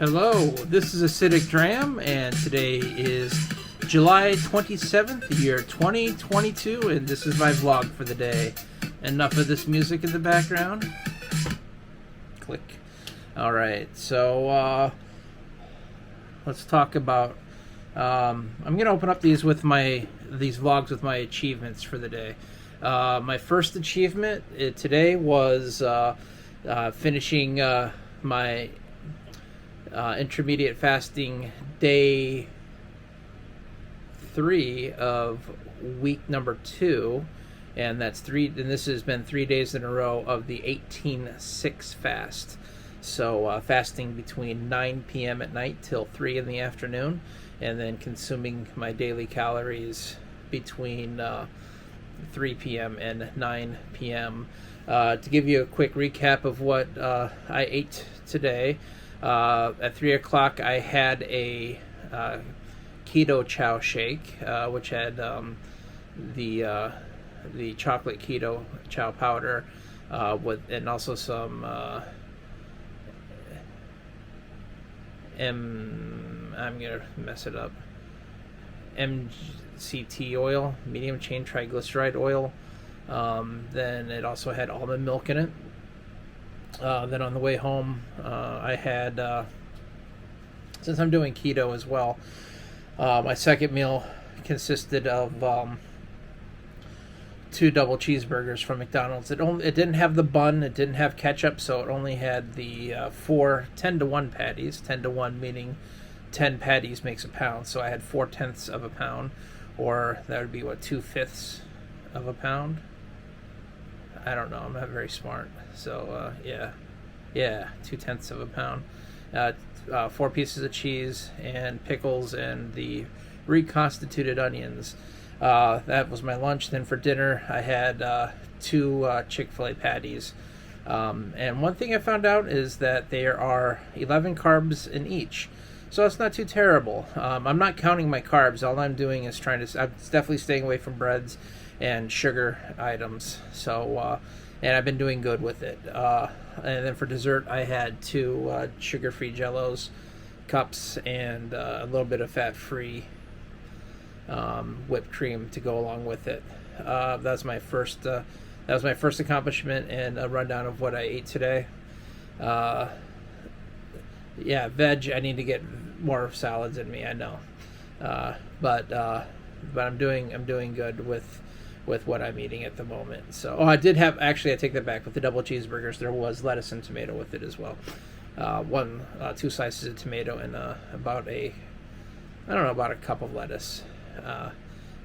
Hello, this is Acidic Dram, and today is July 27th, the year 2022, and this is my vlog for the day. Enough of this music in the background. Click. Alright, so let's talk about I'm going to open up these vlogs with my achievements for the day. My first achievement today was finishing my intermediate fasting day 3 of week number 2, and this has been 3 days in a row of the 18-6 fast. So fasting between 9 p.m. at night till 3 in the afternoon, and then consuming my daily calories between 3 p.m. and 9 p.m. To give you a quick recap of what I ate today, at 3 o'clock I had a keto chow shake, which had the chocolate keto chow powder and also some I'm gonna mess it up, MCT oil, medium chain triglyceride oil. Then it also had almond milk in it. Then on the way home, I had, since I'm doing keto as well, my second meal consisted of 2 double cheeseburgers from McDonald's. It didn't have the bun, it didn't have ketchup, so it only had the 4 10-to-1 patties. 10-to-1 meaning 10 patties makes a pound, so I had 4/10 of a pound, or that would be what, 2/5 of a pound. I don't know, I'm not very smart. So yeah, 2/10 of a pound. 4 pieces of cheese and pickles and the reconstituted onions. That was my lunch. Then for dinner I had 2 Chick-fil-A patties. And one thing I found out is that there are 11 carbs in each. So it's not too terrible. I'm not counting my carbs. All I'm doing is I'm definitely staying away from breads and sugar items. So, and I've been doing good with it. And then for dessert, I had 2 sugar-free Jellos cups and a little bit of fat-free whipped cream to go along with it. That was my first accomplishment and a rundown of what I ate today. Yeah, veg. I need to get more salads in me. I know, but I'm doing good with what I'm eating at the moment. So, I did have, actually, I take that back. With the double cheeseburgers, there was lettuce and tomato with it as well. 2 slices of tomato and about a cup of lettuce.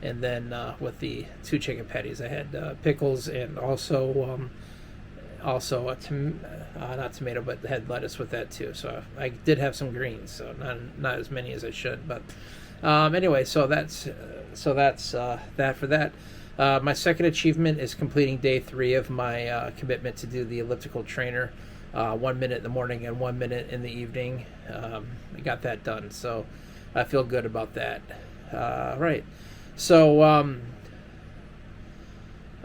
And then with the 2 chicken patties, I had pickles and also not tomato, but had lettuce with that too. So I did have some greens, so not as many as I should. But anyway, so that's that for that. My second achievement is completing day 3 of my commitment to do the elliptical trainer, 1 minute in the morning and 1 minute in the evening. I got that done, so I feel good about that. Right. So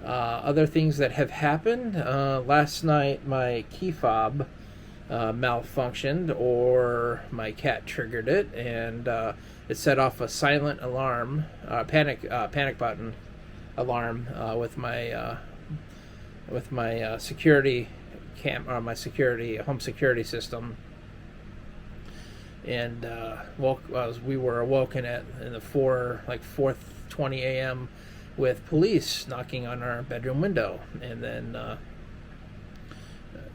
other things that have happened. Last night my key fob malfunctioned, or my cat triggered it, and it set off a silent alarm, panic button alarm with my security my home security system. And we were awoken in the 4:20 a.m. with police knocking on our bedroom window, and then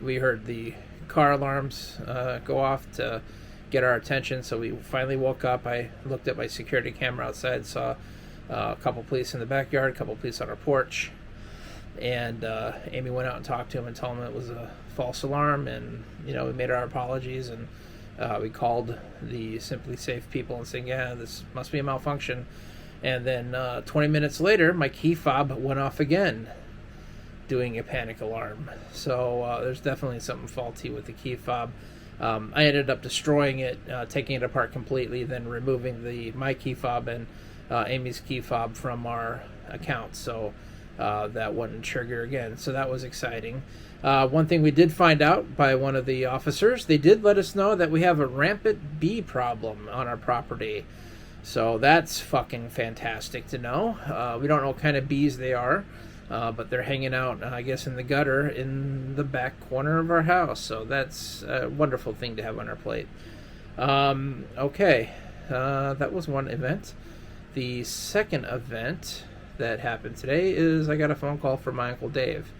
we heard the car alarms go off to get our attention. So we finally woke up. I looked at my security camera outside, saw a couple police in the backyard, a couple police on our porch, and Amy went out and talked to him and told him it was a false alarm, and we made our apologies, and we called the Simply Safe people and saying, yeah, this must be a malfunction. And then 20 minutes later, my key fob went off again, doing a panic alarm. So there's definitely something faulty with the key fob. I ended up destroying it, taking it apart completely, then removing my key fob and Amy's key fob from our account. So that wouldn't trigger again. So that was exciting. One thing we did find out by one of the officers, they did let us know that we have a rampant bee problem on our property. So that's fucking fantastic to know. We don't know what kind of bees they are, but they're hanging out, I guess, in the gutter in the back corner of our house. So that's a wonderful thing to have on our plate. Okay, that was one event. The second event that happened today is I got a phone call from my Uncle Dave.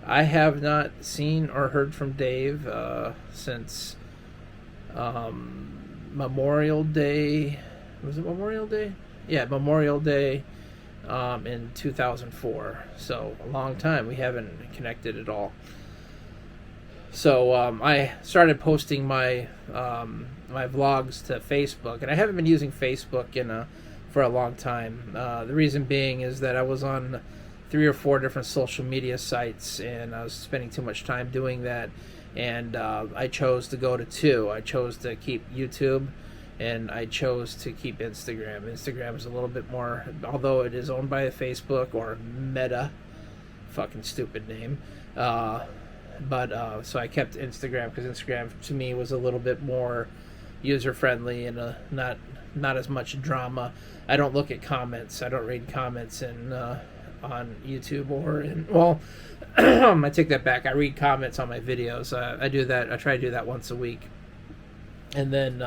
I have not seen or heard from Dave since Memorial Day. Was it Memorial Day? Yeah, Memorial Day in 2004. So a long time. We haven't connected at all. So I started posting my my vlogs to Facebook, and I haven't been using Facebook for a long time. The reason being is that I was on 3 or 4 different social media sites, and I was spending too much time doing that, and I chose to go to 2. I chose to keep YouTube, and I chose to keep Instagram. Instagram is a little bit more, although it is owned by Facebook or Meta, fucking stupid name, but so I kept Instagram because Instagram to me was a little bit more user-friendly and not as much drama. I don't look at comments. I don't read comments on YouTube or in, well, I take that back. I read comments on my videos. I do that. I try to do that once a week. And then,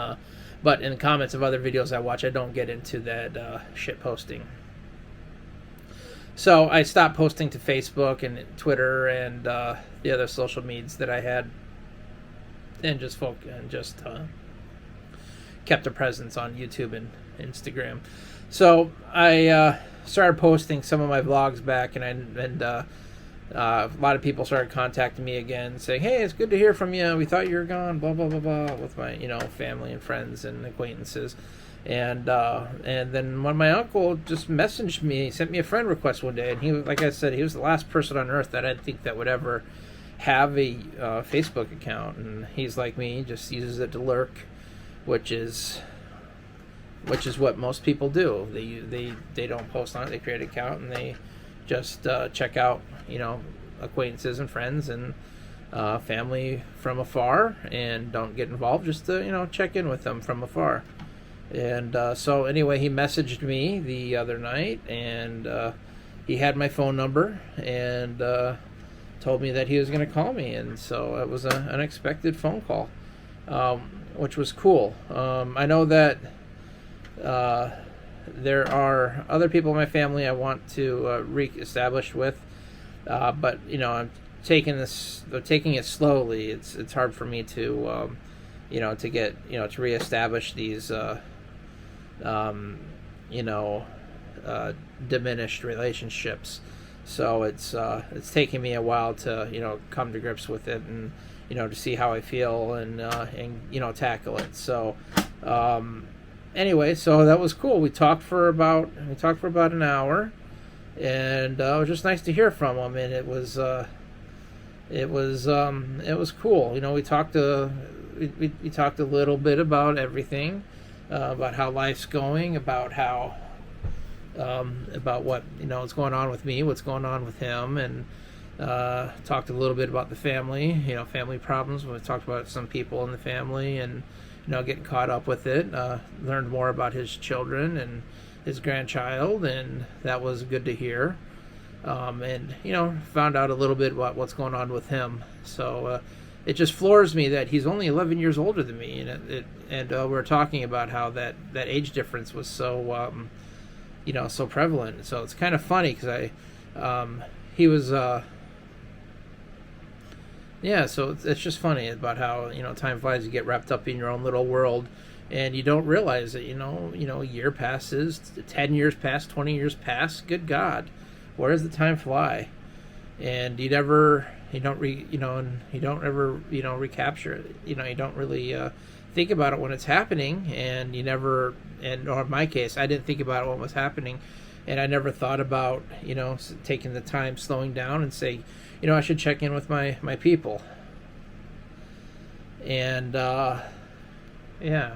but in the comments of other videos I watch, I don't get into that shit posting. So I stopped posting to Facebook and Twitter and the other social medias that I had, and just kept a presence on YouTube and Instagram. So I started posting some of my vlogs back, and a lot of people started contacting me again, saying, "Hey, it's good to hear from you. We thought you were gone." Blah blah blah blah, with my family and friends and acquaintances, and then when my uncle just messaged me, sent me a friend request one day, and he, like I said, he was the last person on earth that I think that would ever have a Facebook account, and he's like me, he just uses it to lurk, which is what most people do. They don't post on it. They create an account and they just check out acquaintances and friends and family from afar, and don't get involved, just to check in with them from afar. And so anyway, he messaged me the other night, and he had my phone number, and told me that he was going to call me, and so it was an unexpected phone call, which was cool. I know that there are other people in my family I want to re-establish with, but I'm taking it slowly. It's hard for me to to get to reestablish these diminished relationships. So it's taking me a while to come to grips with it, and to see how I feel, and tackle it. So anyway, so that was cool. We talked for about an hour, and it was just nice to hear from him, and it was cool. We talked we talked a little bit about everything, about how life's going, about how about what what's going on with me, what's going on with him, and talked a little bit about the family, family problems. We talked about some people in the family, and getting caught up with it. Learned more about his children and his grandchild, and that was good to hear. And found out a little bit about what's going on with him. So it just floors me that he's only 11 years older than me, and we were talking about how that age difference was so so prevalent. So it's kind of funny because he was so it's just funny about how time flies. You get wrapped up in your own little world, and you don't realize that a year passes, 10 years pass, 20 years pass. Good God, where does the time fly? And you don't ever recapture it. You don't really think about it when it's happening, and you never. Or in my case, I didn't think about it when it was happening, and I never thought about taking the time, slowing down, and say, I should check in with my people. And yeah,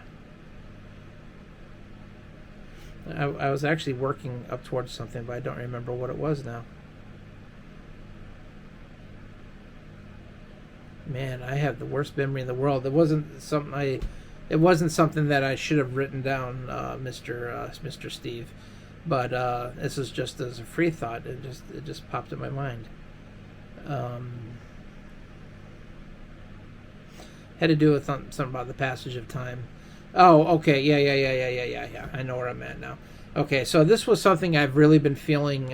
I was actually working up towards something, but I don't remember what it was now. Man, I have the worst memory in the world. It wasn't something that I should have written down, Mr. Steve. But this is just as a free thought. It just popped in my mind. Had to do with something about the passage of time. Oh, okay, yeah. I know where I'm at now. Okay, so this was something I've really been feeling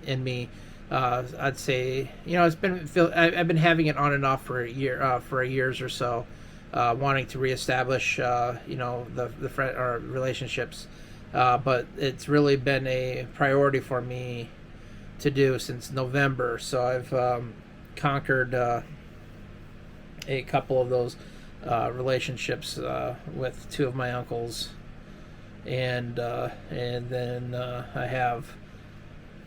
in me. I'd say, I've been having it on and off for years or so, wanting to reestablish, the friend or relationships, but it's really been a priority for me to do since November. So I've conquered a couple of those relationships with two of my uncles, and then I have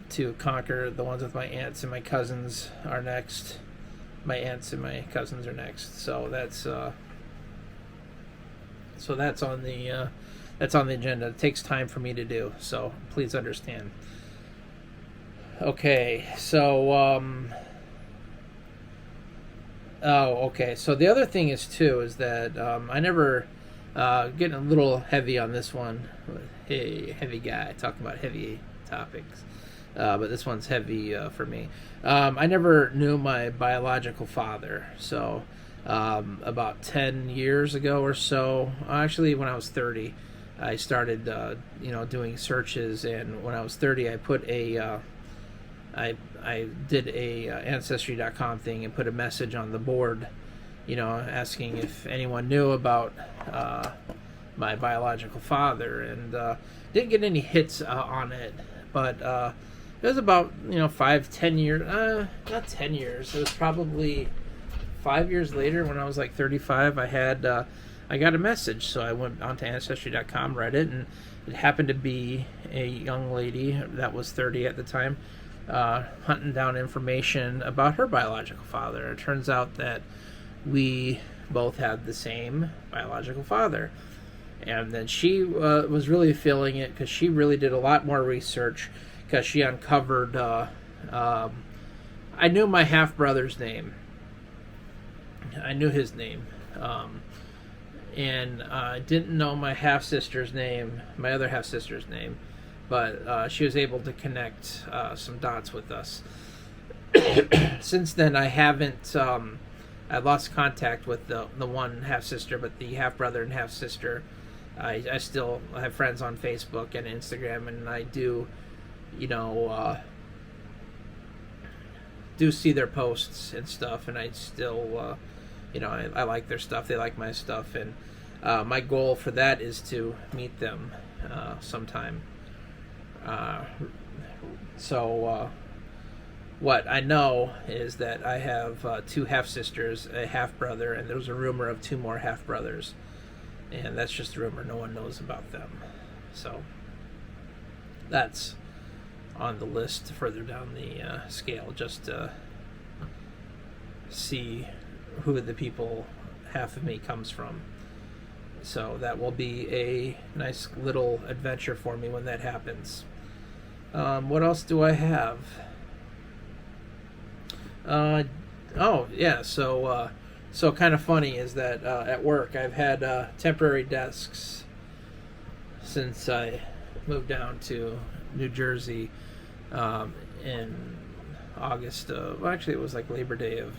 to conquer the ones with my aunts and my cousins are next. My aunts and my cousins are next. So that's on the agenda. It takes time for me to do. So please understand. Okay, so okay. So the other thing is that I never getting a little heavy on this one. Hey, heavy guy talking about heavy topics. But this one's heavy for me. I never knew my biological father. So about 10 years ago or so, actually when I was 30, I started doing searches, and when I was 30, I put I did a Ancestry.com thing and put a message on the board, asking if anyone knew about my biological father, and didn't get any hits on it, but it was about 5-10 years, not 10 years. It was probably 5 years later, when I was like 35. I got a message, so I went onto Ancestry.com, read it, and it happened to be a young lady that was 30 at the time, hunting down information about her biological father. It turns out that we both had the same biological father, and then she was really feeling it because she really did a lot more research, because she uncovered I knew my half-brother's name. I knew his name, and I didn't know my half-sister's name, my other half-sister's name, but she was able to connect some dots with us. Since then, I haven't. I lost contact with the one half-sister, but the half-brother and half-sister, I still have friends on Facebook and Instagram, and I do, do see their posts and stuff, and I still, I like their stuff. They like my stuff, and my goal for that is to meet them sometime. So what I know is that I have two half-sisters, a half-brother, and there's a rumor of two more half-brothers, and that's just a rumor. No one knows about them. So that's on the list further down the scale, just to see who the people half of me comes from. So that will be a nice little adventure for me when that happens. What else do I have? So kind of funny is that at work I've had temporary desks since I moved down to New Jersey in August of, well, actually it was like Labor Day of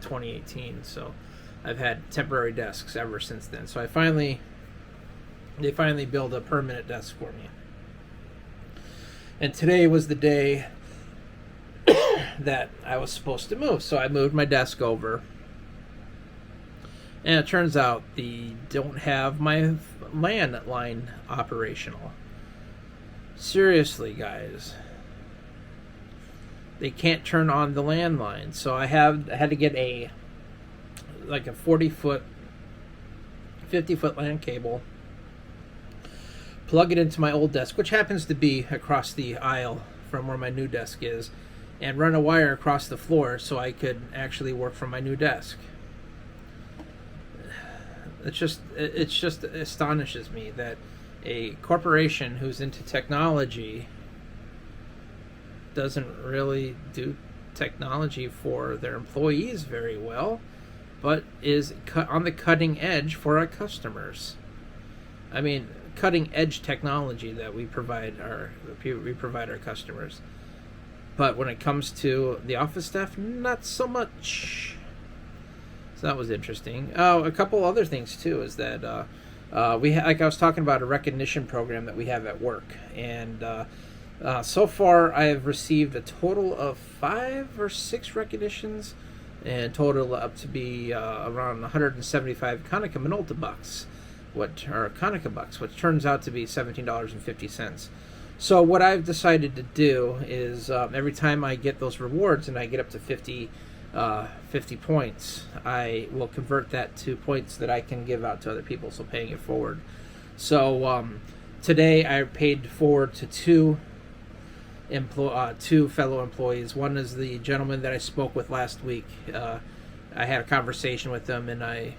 2018. So I've had temporary desks ever since then. So they finally built a permanent desk for me. And today was the day that I was supposed to move. So I moved my desk over. And it turns out they don't have my landline operational. Seriously, guys. They can't turn on the landline. So I had to get a 40-foot, 50-foot LAN cable, plug it into my old desk, which happens to be across the aisle from where my new desk is, and run a wire across the floor so I could actually work from my new desk. It just astonishes me that a corporation who's into technology doesn't really do technology for their employees very well. but is on the cutting edge for our customers. I mean, cutting edge technology that we provide our customers. But when it comes to the office staff, not so much. So that was interesting. Oh, a couple other things too is that like I was talking about, a recognition program that we have at work, and so far I have received a total of 5 or 6 recognitions, and total up to be around 175 Konica Minolta bucks, Konica bucks, which turns out to be $17.50. So what I've decided to do is every time I get those rewards and I get up to 50 points, I will convert that to points that I can give out to other people, so paying it forward. So today I paid forward to two fellow employees. One is the gentleman that I spoke with last week. I had a conversation with him, and I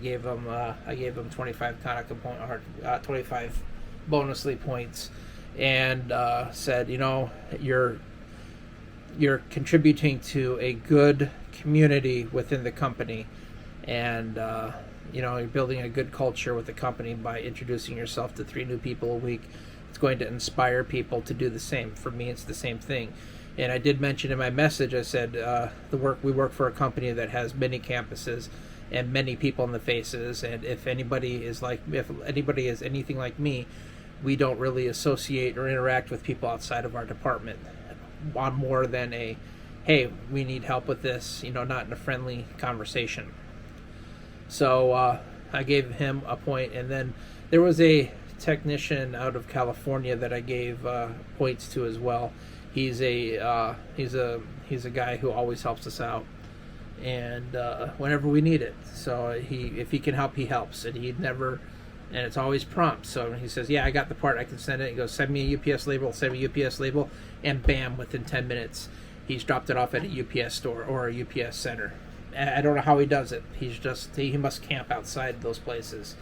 gave him 25 Konica point, or 25 bonusly points, and said, you're contributing to a good community within the company, and you're building a good culture with the company by introducing yourself to 3 new people a week. It's going to inspire people to do the same. For me, it's the same thing. And I did mention in my message, I said we work for a company that has many campuses and many people in the faces, and if anybody is anything like me, we don't really associate or interact with people outside of our department on more than a, hey, we need help with this, not in a friendly conversation. So I gave him a point, and then there was a technician out of California that I gave points to as well. He's a guy who always helps us out, and whenever we need it. So if he can help, he helps, and and it's always prompt. So he says, yeah, I got the part, I can send it. He goes, send me a UPS label, and bam, within 10 minutes, he's dropped it off at a UPS store or a UPS center. I don't know how he does it. He must camp outside those places.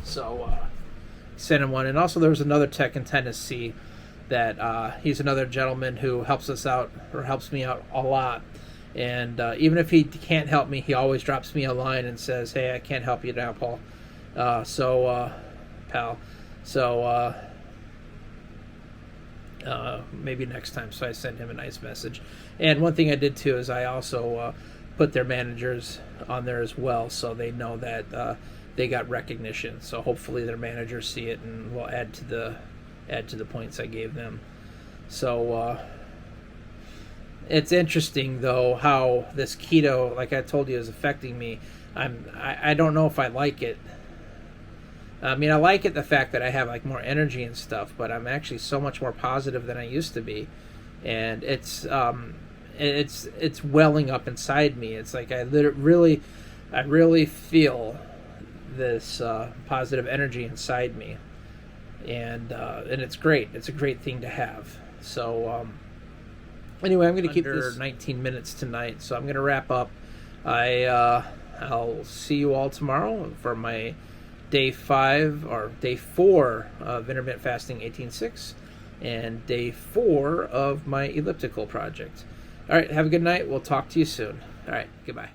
So send him one. And also there was another tech in Tennessee that he's another gentleman who helps us out, or helps me out a lot. And even if he can't help me, he always drops me a line and says, hey, I can't help you now, Paul. Pal. So maybe next time. So I sent him a nice message. And one thing I did too is I also put their managers on there as well, so they know that they got recognition. So hopefully their managers see it and will add to the points I gave them. So it's interesting though how this keto, like I told you, is affecting me. I don't know if I like it. I mean, I like it, the fact that I have like more energy and stuff, but I'm actually so much more positive than I used to be, and it's welling up inside me. It's like I really feel this positive energy inside me, and it's great. It's a great thing to have. So anyway, I'm going to keep this 19 minutes tonight, so I'm going to wrap up. I'll see you all tomorrow for my day 4 of intermittent fasting 18.6 and day 4 of my elliptical project. All right, have a good night. We'll talk to you soon. All right, goodbye.